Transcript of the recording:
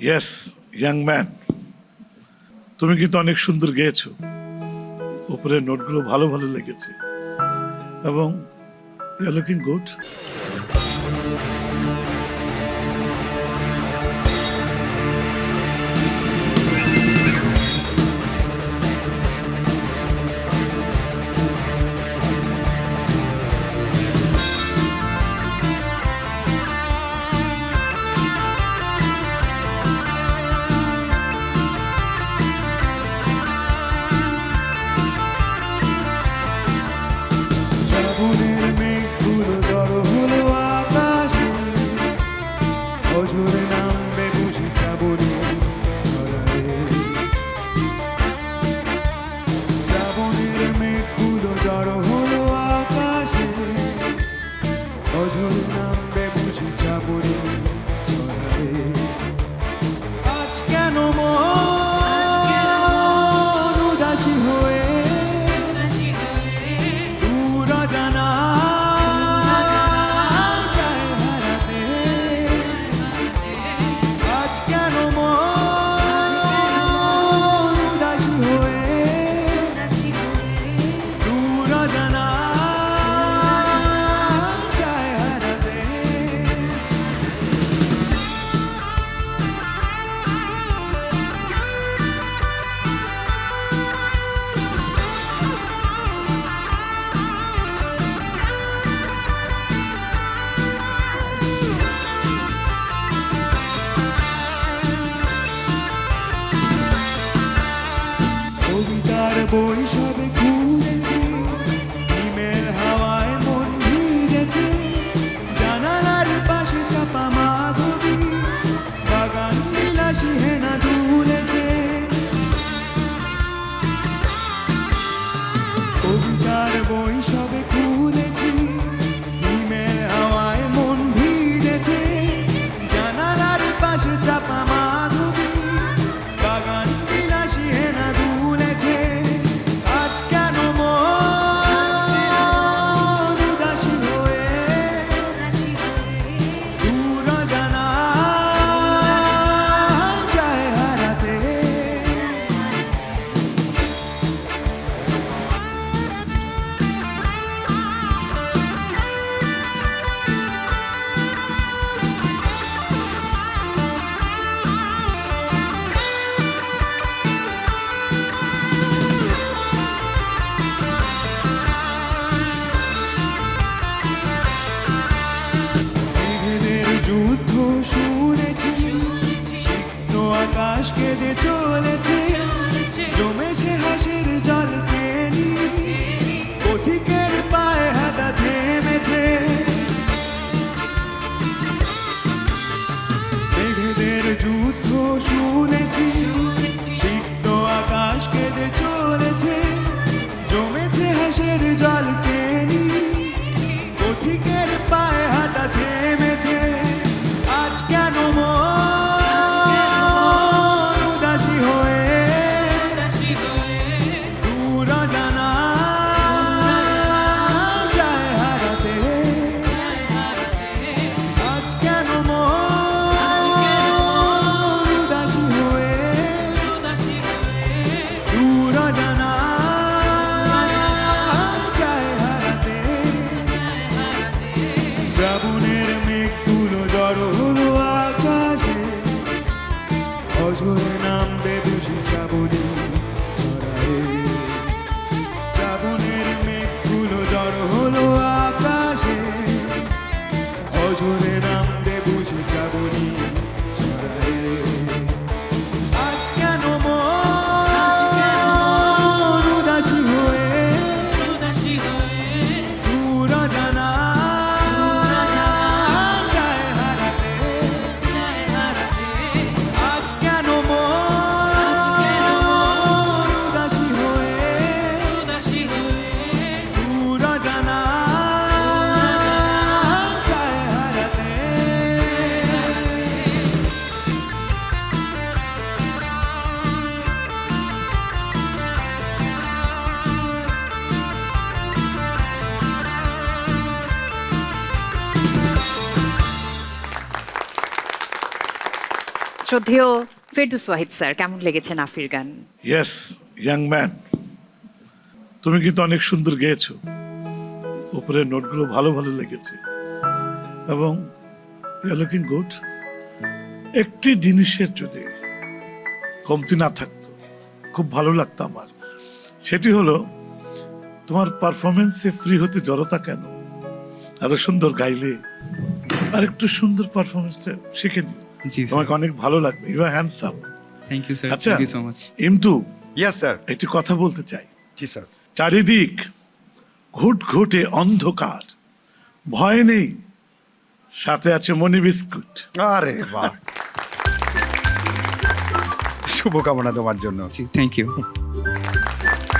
Yes young man, তুমি কিন্তু অনেক সুন্দর গেয়েছো। উপরের নোটগুলো ভালো ভালো লেগেছে এবং ইউ আর লুকিং গুড। শ্রাবণের মেঘগুলো জড়ো হলো আকাশে, অঝোরে নামবে বুঝি শ্রাবণের ঝরায়। শ্রাবণের মেঘগুলো জড়ো হলো আকাশে, অঝোরে নামবে বুঝি শ্রাবণের ঝরায়। আজ কেন মন উদাসী হয়ে কবিতার বই সবে ঘুরেছে, হিমের হাওয়ায় মন ভিজেছে। জানালার পাশে চাপা মাধবী, বাগান বিলাসী হেনা দুলেছে। কবিতার বই সবে খুলেছি, হিমের হাওয়ায় মন ভিজেছে। জানালার পাশে চাপা মাধবী, বাগান বিলাসী হেনা দুলেছে। আজ কেন মন উদাসী হয়ে দূর জানা চায় হারাতে। মেঘেদের যুদ্ধ শুনেছি, সিক্ত আকাশ কেঁদে চলেছে। জমে সে হাসির জল কেনি, পথিকের পায়ে হাঁটা থেমেছে। মেঘেদের যুদ্ধ শুনেছি, সিক্ত আকাশ কেঁদে চলেছে। জমেছে হাসির জল কেনি, পথিকের পায়ে হাঁটা থেমেছে। আজ কেন মন উদাসী হয়ে দূর জানা চায় হারাতে। আজ কেন মন উদাসী হয়ে দূর জানা চায় হারাতে। শ্রাবণের মেঘগুলো জড়ো হলো আকাশে, অঝোরে নামবে বুঝি শ্রাবণী ঝরায়। শ্রাবণের মেঘগুলো জড়ো হলো আকাশে, অঝোরে নামবে বুঝি শ্রাবণী ঝরায়। আজ কেন মন উদাসী হয়ে দূর জানা চায় হারাতে। আজ কেন মন উদাসী হয়ে দূর জানা চায় হারাতে। শ্রদ্ধেয় ফেরদৌস ওয়াহিদ স্যার, কেমন লেগেছে নাফির গান? ইয়েস ইয়াং ম্যান, তুমি কিন্তু অনেক সুন্দর গেয়েছো। উপরের নোটগুলো ভালো ভালো লেগেছে এবং ইউ লুকিং গুড। একটি জিনিসের যদি কমতি না থাকতো খুব ভালো লাগতো আমার, সেটি হলো তোমার পারফরমেন্সে ফ্রি হতে জড়তা কেন? এত সুন্দর গাইলে আর একটু সুন্দর পারফরমেন্সটা শিখে নিও, জি স্যার, তোমাকে অনেক ভালো লাগবে। You are handsome. Thank you sir, আচ্ছা thank you so much. Imtu, yes sir. একটি কথা বলতে চাই। জি স্যার। চারিদিক ঘুটঘুটে অন্ধকার, ভয় নেই, সাথে আছে মনি বিস্কুট। আরে বাহ, শুভকামনা তোমার জন্য। জি থ্যাংক ইউ।